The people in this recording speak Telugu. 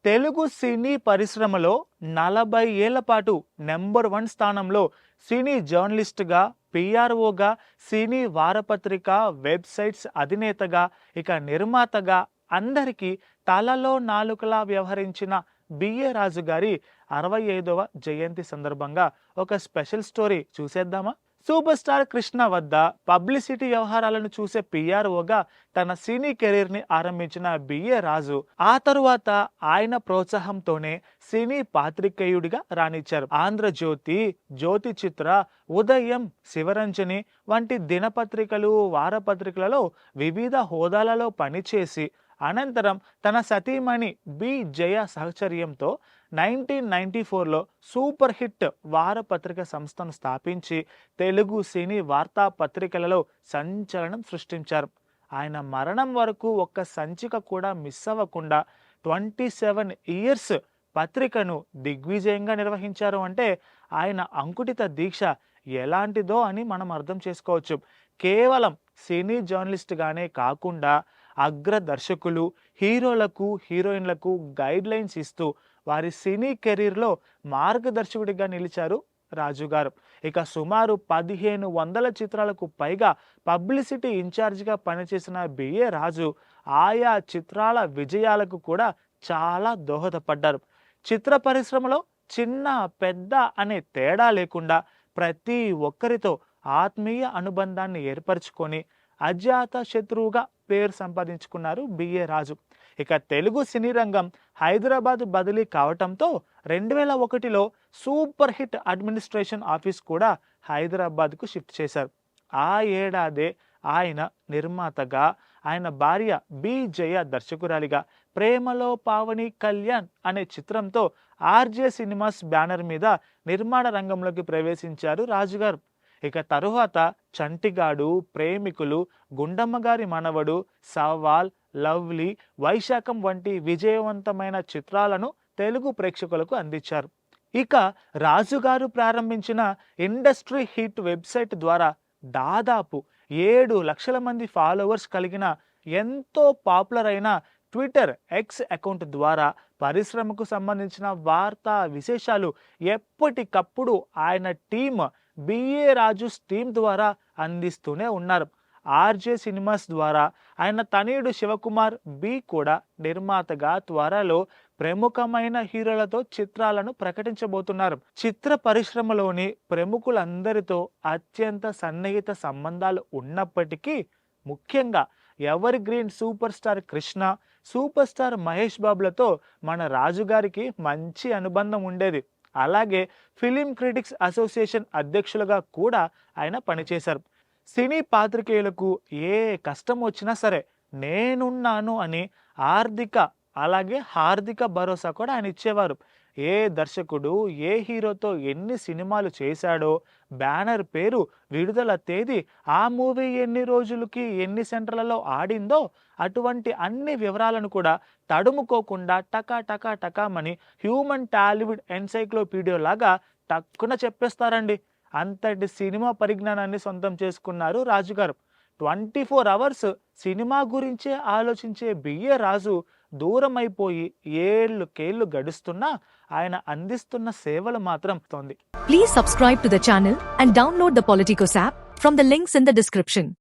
తెలుగు సినీ పరిశ్రమలో 40 ఏళ్ల పాటు నెంబర్ 1 స్థానంలో సినీ జర్నలిస్ట్‌గా, పీఆర్ఓగా, సినీ వారపత్రిక, వెబ్‌సైట్స్ అధినేతగా, ఇక నిర్మాతగా అందరికీ తలలో నాలుకలా వ్యవహరించిన బిఏ రాజు గారి 65వ జయంతి సందర్భంగా ఒక స్పెషల్ స్టోరీ చూసేద్దామా? సూపర్ స్టార్ కృష్ణ వద్ద పబ్లిసిటీ వ్యవహారాలను చూసే పిఆర్ఓగా తన సినీ కెరీర్ని ఆరంభించిన బిఏ రాజు ఆ తరువాత ఆయన ప్రోత్సాహంతోనే సినీ పాత్రికేయుడిగా రాణించారు. ఆంధ్రజ్యోతి, జ్యోతి చిత్ర, ఉదయం, శివరంజని వంటి దినపత్రికలు, వారపత్రికలలో వివిధ హోదాలలో పనిచేసి అనంతరం తన సతీమణి బి జయ సహచర్యంతో 1994లో సూపర్ హిట్ వారపత్రిక సంస్థను స్థాపించి తెలుగు సినీ వార్తాపత్రికలలో సంచలనం సృష్టించారు. ఆయన మరణం వరకు ఒక్క సంచిక కూడా మిస్ అవ్వకుండా 27 ఇయర్స్ పత్రికను దిగ్విజయంగా నిర్వహించారు అంటే ఆయన అంకుటిత దీక్ష ఎలాంటిదో అని మనం అర్థం చేసుకోవచ్చు. కేవలం సినీ జర్నలిస్ట్గానే కాకుండా అగ్ర దర్శకులు, హీరోలకు, హీరోయిన్లకు గైడ్ లైన్స్ ఇస్తూ వారి సినీ కెరీర్లో మార్గదర్శకుడిగా నిలిచారు రాజుగారు. ఇక సుమారు 1500 చిత్రాలకు పైగా పబ్లిసిటీ ఇన్ఛార్జిగా పనిచేసిన బిఏ రాజు ఆయా చిత్రాల విజయాలకు కూడా చాలా దోహదపడ్డారు. చిత్ర పరిశ్రమలో చిన్న పెద్ద అనే తేడా లేకుండా ప్రతి ఒక్కరితో ఆత్మీయ అనుబంధాన్ని ఏర్పరచుకొని అజాత శత్రువుగా పేరు సంపాదించుకున్నారు బిఏ రాజు. ఇక తెలుగు సినీ రంగం హైదరాబాద్ బదిలీ కావటంతో 2001లో సూపర్ హిట్ అడ్మినిస్ట్రేషన్ ఆఫీస్ కూడా హైదరాబాద్కు షిఫ్ట్ చేశారు. ఆ ఏడాదే ఆయన నిర్మాతగా, ఆయన భార్య బి జయ దర్శకురాలిగా ప్రేమలో పావని కళ్యాణ్ అనే చిత్రంతో ఆర్జే సినిమాస్ బ్యానర్ మీద నిర్మాణ రంగంలోకి ప్రవేశించారు రాజుగారు. ఇక తరువాత చంటిగాడు, ప్రేమికులు, గుండమ్మగారి మనవడు, సవాల్, లవ్లీ, వైశాఖం వంటి విజయవంతమైన చిత్రాలను తెలుగు ప్రేక్షకులకు అందించారు. ఇక రాజుగారు ప్రారంభించిన ఇండస్ట్రీ హిట్ వెబ్సైట్ ద్వారా దాదాపు 7 లక్షల మంది ఫాలోవర్స్ కలిగిన ఎంతో పాపులర్ అయిన ట్విట్టర్ ఎక్స్ అకౌంట్ ద్వారా పరిశ్రమకు సంబంధించిన వార్తా విశేషాలు ఎప్పటికప్పుడు ఆయన టీం బిఏ రాజు టీం ద్వారా అందిస్తూనే ఉన్నారు. ఆర్జే సినిమాస్ ద్వారా ఆయన తనయుడు శివకుమార్ బి కూడా నిర్మాతగా త్వరలో ప్రముఖమైన హీరోలతో చిత్రాలను ప్రకటించబోతున్నారు. చిత్ర పరిశ్రమలోని ప్రముఖులందరితో అత్యంత సన్నిహిత సంబంధాలు ఉన్నప్పటికీ ముఖ్యంగా ever green super star Krishna, super star Mahesh బాబులతో మన రాజుగారికి మంచి అనుబంధం ఉండేది. అలాగే ఫిలిం క్రిటిక్స్ అసోసియేషన్ అధ్యక్షులుగా కూడా ఆయన పనిచేశారు. సినీ పాత్రికేయులకు ఏ కష్టం వచ్చినా సరే నేనున్నాను అని ఆర్థిక అలాగే హార్దిక భరోసా కూడా ఆయన ఇచ్చేవారు. ఏ దర్శకుడు ఏ హీరోతో ఎన్ని సినిమాలు చేశాడో, బ్యానర్ పేరు, విడుదల తేదీ, ఆ మూవీ ఎన్ని రోజులకి ఎన్ని సెంటర్లలో ఆడిందో అటువంటి అన్ని వివరాలను కూడా తడుముకోకుండా టకా టకా టకామని హ్యూమన్ టాలీవుడ్ ఎన్సైక్లోపీడియా లాగా టక్కున చెప్పేస్తారండి. అంతటి సినిమా పరిజ్ఞానాన్ని సొంతం చేసుకున్నారు రాజుగారు. 24 అవర్స్ సినిమా గురించే ఆలోచించే బిఏ రాజు దూరం అయిపోయి ఏళ్లుకేళ్లు గడుస్తున్నా ఆయన అందిస్తున్న సేవలు మాత్రం తోంది. Please subscribe to the channel and download the Politicos app from the links in the description.